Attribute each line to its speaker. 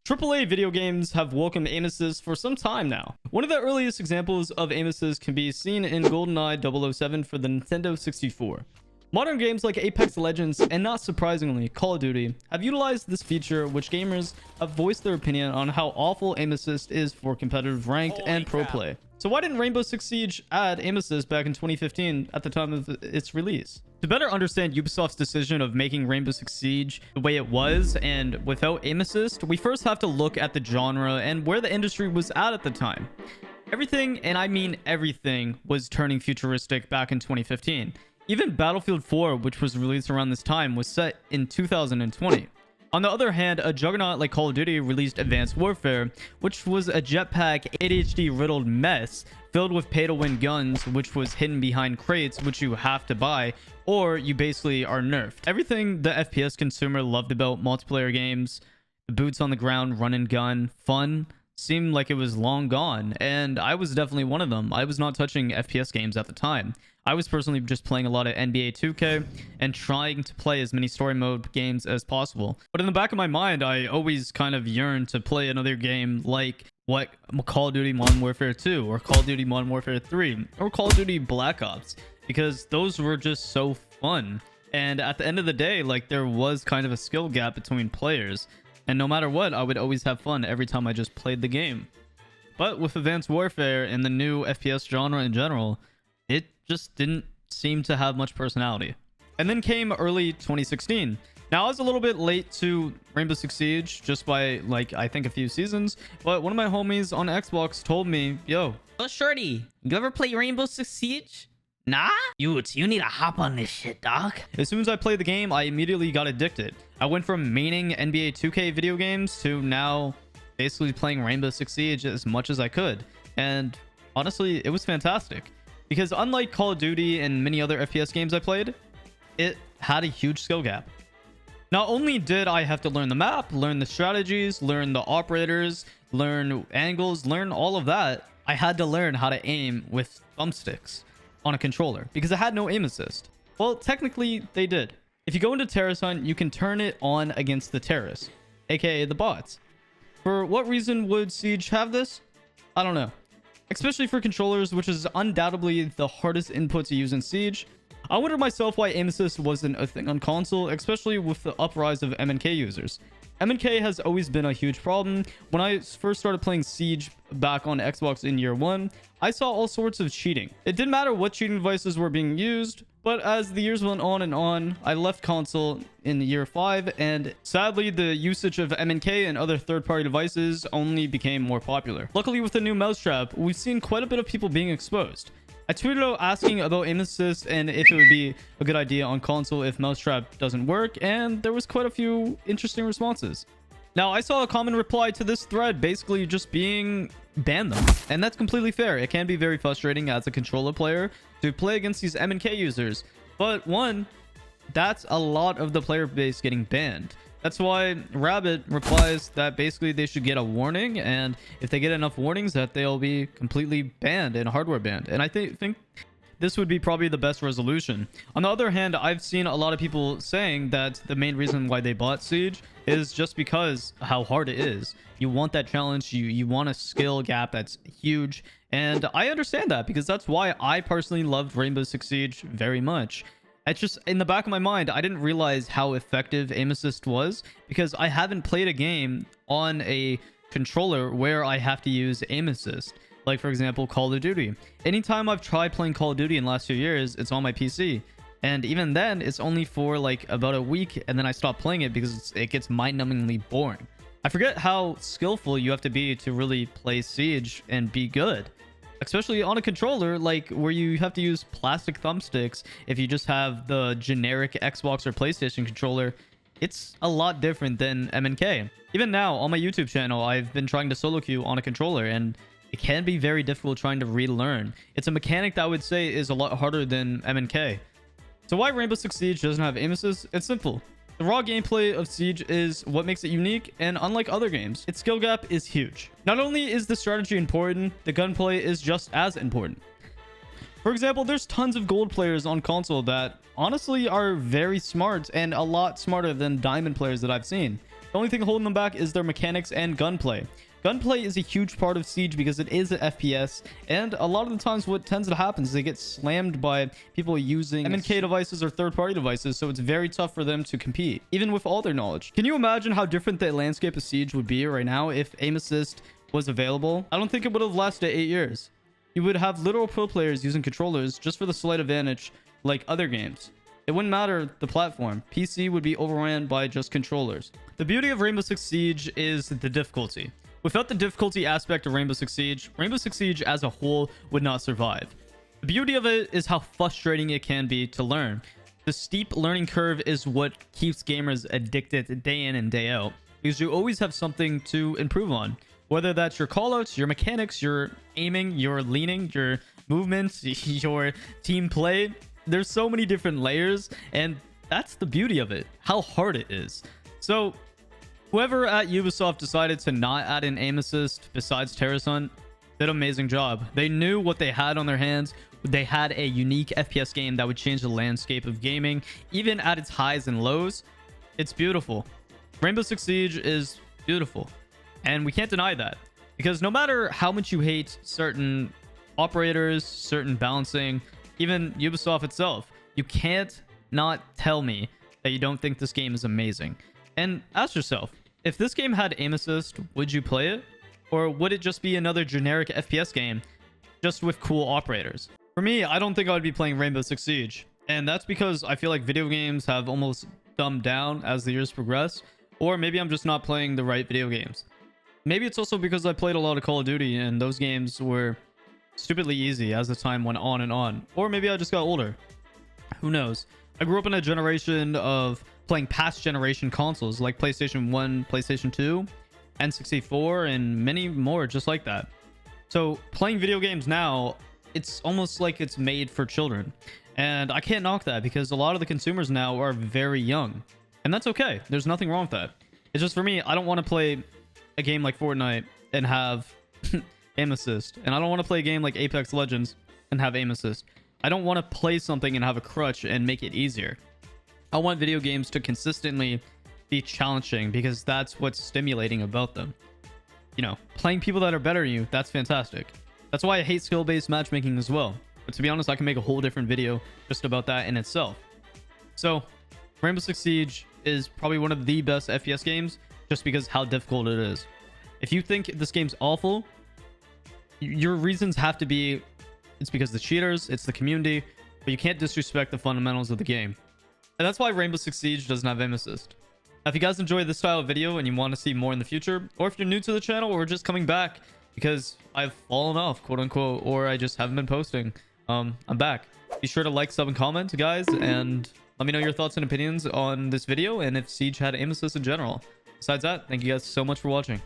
Speaker 1: AAA video games have welcomed aim assist for some time now. One of the earliest examples of aim assist can be seen in GoldenEye 007 for the Nintendo 64. Modern games like Apex Legends and not surprisingly Call of Duty have utilized this feature, which gamers have voiced their opinion on how awful aim assist is for competitive ranked and pro play. So why didn't Rainbow Six Siege add aim assist back in 2015 at the time of its release? To better understand Ubisoft's decision of making Rainbow Six Siege the way it was and without aim assist, we first have to look at the genre and where the industry was at the time. Everything, and I mean everything, was turning futuristic back in 2015. Even Battlefield 4, which was released around this time, was set in 2020. On the other hand, a juggernaut like Call of Duty released Advanced Warfare, which was a jetpack ADHD-riddled mess filled with pay-to-win guns, which was hidden behind crates, which you have to buy, or you basically are nerfed. Everything the FPS consumer loved about multiplayer games, the boots on the ground, run and gun, fun, seemed like it was long gone, and I was definitely one of them. I was not touching FPS games at the time. I was personally just playing a lot of NBA 2K and trying to play as many story mode games as possible. But in the back of my mind, I always kind of yearned to play another game like what Call of Duty Modern Warfare 2 or Call of Duty Modern Warfare 3 or Call of Duty Black Ops, because those were just so fun. And at the end of the day, like, there was kind of a skill gap between players. And no matter what, I would always have fun every time I just played the game. But with Advanced Warfare and the new FPS genre in general, it just didn't seem to have much personality. And then came early 2016. Now, I was a little bit late to Rainbow Six Siege, just by, like, I think a few seasons. But one of my homies on Xbox told me, yo,
Speaker 2: Oh, shorty, you ever play Rainbow Six Siege? Nah? You need to hop on this shit, dog.
Speaker 1: As soon as I played the game, I immediately got addicted. I went from maining NBA 2K video games to now basically playing Rainbow Six Siege as much as I could. And honestly, it was fantastic. Because unlike Call of Duty and many other FPS games I played, it had a huge skill gap. Not only did I have to learn the map, learn the strategies, learn the operators, learn angles, learn all of that, I had to learn how to aim with thumbsticks on a controller because it had no aim assist. Well, technically they did. If you go into Terrorist Hunt, you can turn it on against the terrorists, aka the bots. For what reason would Siege have this? I don't know. Especially for controllers, which is undoubtedly the hardest input to use in Siege. I wonder myself why aim assist wasn't a thing on console, especially with the uprise of MNK users. MNK has always been a huge problem. When I first started playing Siege back on Xbox in year 1, I saw all sorts of cheating. It didn't matter what cheating devices were being used, but as the years went on, I left console in year 5, and sadly the usage of MNK and other third-party devices only became more popular. Luckily, with the new mousetrap, we've seen quite a bit of people being exposed. I tweeted out asking about aim assist and if it would be a good idea on console if mousetrap doesn't work, and there was quite a few interesting responses. Now, I saw a common reply to this thread basically just being ban them, and that's completely fair. It can be very frustrating as a controller player to play against these MNK users, but one, that's a lot of the player base getting banned. That's why Rabbit replies that basically they should get a warning, and if they get enough warnings that they'll be completely banned and hardware banned. And I think this would be probably the best resolution. On the other hand, I've seen a lot of people saying that the main reason why they bought Siege is just because how hard it is. You want that challenge, you want a skill gap that's huge, and I understand that because that's why I personally loved Rainbow Six Siege very much. It's just in the back of my mind, I didn't realize how effective aim assist was because I haven't played a game on a controller where I have to use aim assist. Like, for example, Call of Duty. Anytime I've tried playing Call of Duty in the last few years, it's on my PC. And even then, it's only for like about a week, and then I stop playing it because it gets mind-numbingly boring. I forget how skillful you have to be to really play Siege and be good. Especially on a controller, like where you have to use plastic thumbsticks. If you just have the generic Xbox or PlayStation controller, it's a lot different than MNK. Even now, on my YouTube channel, I've been trying to solo queue on a controller, and it can be very difficult trying to relearn. It's a mechanic that I would say is a lot harder than MNK. So why Rainbow Six Siege doesn't have aim assist? It's simple. The raw gameplay of Siege is what makes it unique, and unlike other games, its skill gap is huge. Not only is the strategy important, the gunplay is just as important. For example, there's tons of gold players on console that honestly are very smart and a lot smarter than diamond players that I've seen. The only thing holding them back is their mechanics and gunplay. Gunplay is a huge part of Siege because it is an FPS, and a lot of the times what tends to happen is they get slammed by people using MNK devices or third-party devices, so it's very tough for them to compete, even with all their knowledge. Can you imagine how different the landscape of Siege would be right now if aim assist was available? I don't think it would have lasted 8 years. You would have literal pro players using controllers just for the slight advantage like other games. It wouldn't matter the platform. PC would be overran by just controllers. The beauty of Rainbow Six Siege is the difficulty. Without the difficulty aspect of Rainbow Six Siege as a whole would not survive. The beauty of it is how frustrating it can be to learn. The steep learning curve is what keeps gamers addicted day in and day out, because you always have something to improve on. Whether that's your callouts, your mechanics, your aiming, your leaning, your movements, your team play. There's so many different layers, and that's the beauty of it, how hard it is. So whoever at Ubisoft decided to not add an aim assist besides Terrace Hunt did an amazing job. They knew what they had on their hands. They had a unique FPS game that would change the landscape of gaming, even at its highs and lows. It's beautiful. Rainbow Six Siege is beautiful, and we can't deny that, because no matter how much you hate certain operators, certain balancing, even Ubisoft itself, you can't not tell me that you don't think this game is amazing. And ask yourself, if this game had aim assist, would you play it? Or would it just be another generic FPS game just with cool operators? For me, I don't think I would be playing Rainbow Six Siege. And that's because I feel like video games have almost dumbed down as the years progress. Or maybe I'm just not playing the right video games. Maybe it's also because I played a lot of Call of Duty and those games were stupidly easy as the time went on and on. Or maybe I just got older. Who knows? I grew up in a generation of playing past generation consoles like PlayStation 1, PlayStation 2, N64, and many more just like that. So playing video games now, it's almost like it's made for children. And I can't knock that because a lot of the consumers now are very young. And that's okay. There's nothing wrong with that. It's just for me, I don't want to play a game like Fortnite and have aim assist. And I don't want to play a game like Apex Legends and have aim assist. I don't want to play something and have a crutch and make it easier. I want video games to consistently be challenging because that's what's stimulating about them. You know, playing people that are better than you, that's fantastic. That's why I hate skill-based matchmaking as well. But to be honest, I can make a whole different video just about that in itself. So, Rainbow Six Siege is probably one of the best FPS games just because how difficult it is. If you think this game's awful, your reasons have to be it's because the cheaters, it's the community, but you can't disrespect the fundamentals of the game. And that's why Rainbow Six Siege doesn't have aim assist. Now, if you guys enjoyed this style of video and you want to see more in the future, or if you're new to the channel or just coming back because I've fallen off, quote unquote, or I just haven't been posting, I'm back. Be sure to like, sub, and comment, guys, and let me know your thoughts and opinions on this video and if Siege had aim assist in general. Besides that, thank you guys so much for watching.